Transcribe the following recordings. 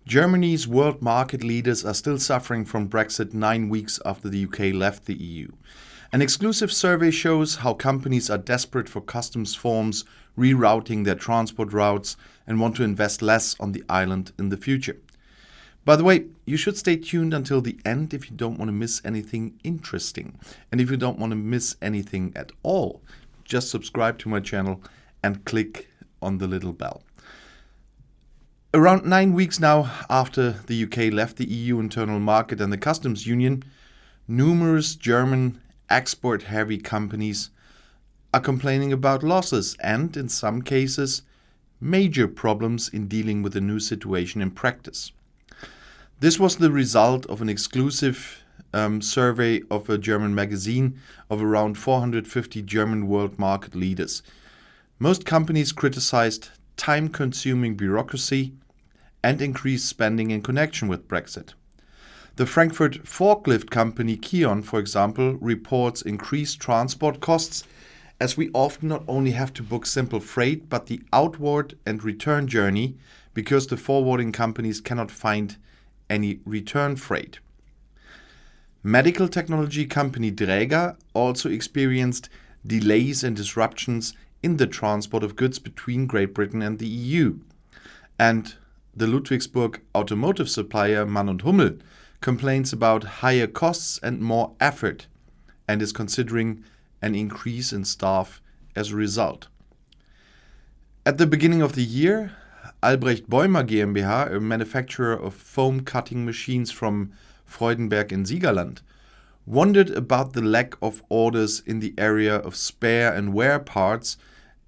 Germany's world market leaders are still suffering from Brexit 9 weeks after the UK left the EU. An exclusive survey shows how companies are desperate for customs forms, rerouting their transport routes, and want to invest less on the island in the future. By the way, you should stay tuned until the end if you don't want to miss anything interesting. And if you don't want to miss anything at all, just subscribe to my channel and click on the little bell. Around 9 weeks now after the UK left the EU internal market and the customs union, numerous German export-heavy companies are complaining about losses and, in some cases, major problems in dealing with the new situation in practice. This was the result of an exclusive survey of a German magazine of around 450 German world market leaders. Most companies criticized time-consuming bureaucracy and increased spending in connection with Brexit. The Frankfurt forklift company Kion, for example, reports increased transport costs, as we often not only have to book simple freight but the outward and return journey because the forwarding companies cannot find any return freight. Medical technology company Dräger also experienced delays and disruptions in the transport of goods between Great Britain and the EU. And the Ludwigsburg automotive supplier Mann & Hummel complains about higher costs and more effort and is considering an increase in staff as a result. At the beginning of the year, Albrecht Bäumer GmbH, a manufacturer of foam cutting machines from Freudenberg in Siegerland, wondered about the lack of orders in the area of spare and wear parts,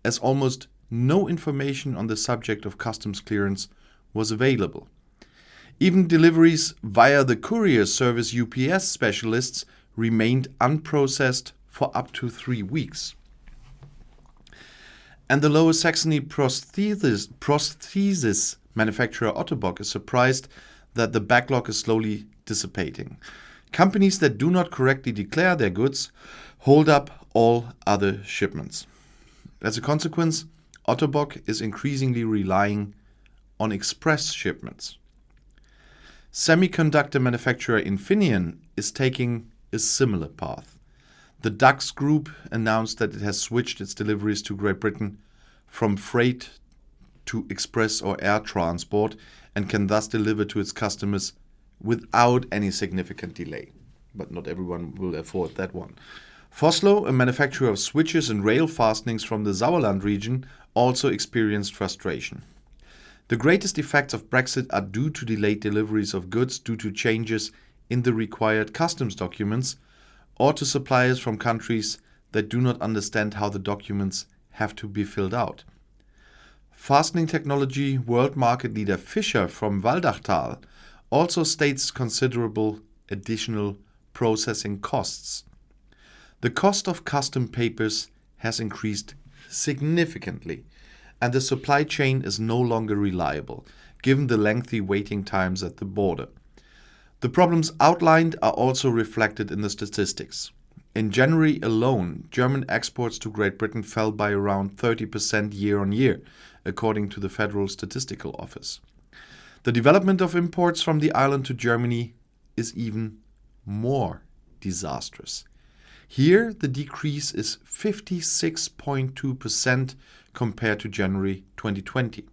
as almost no information on the subject of customs clearance was available. Even deliveries via the courier service UPS specialists remained unprocessed for up to 3 weeks. And the Lower Saxony prosthesis manufacturer Ottobock is surprised that the backlog is slowly dissipating. Companies that do not correctly declare their goods hold up all other shipments. As a consequence, Ottobock is increasingly relying on express shipments. Semiconductor manufacturer Infineon is taking a similar path. The DAX Group announced that it has switched its deliveries to Great Britain from freight to express or air transport and can thus deliver to its customers without any significant delay. But not everyone will afford that one. Vossloh, a manufacturer of switches and rail fastenings from the Sauerland region, also experienced frustration. The greatest effects of Brexit are due to delayed deliveries of goods due to changes in the required customs documents or to suppliers from countries that do not understand how the documents have to be filled out. Fastening technology world market leader Fischer from Waldachtal also states considerable additional processing costs. The cost of custom papers has increased significantly, and the supply chain is no longer reliable, given the lengthy waiting times at the border. The problems outlined are also reflected in the statistics. In January alone, German exports to Great Britain fell by around 30% year-on-year, according to the Federal Statistical Office. The development of imports from the island to Germany is even more disastrous. Here, the decrease is 56.2% compared to January 2020.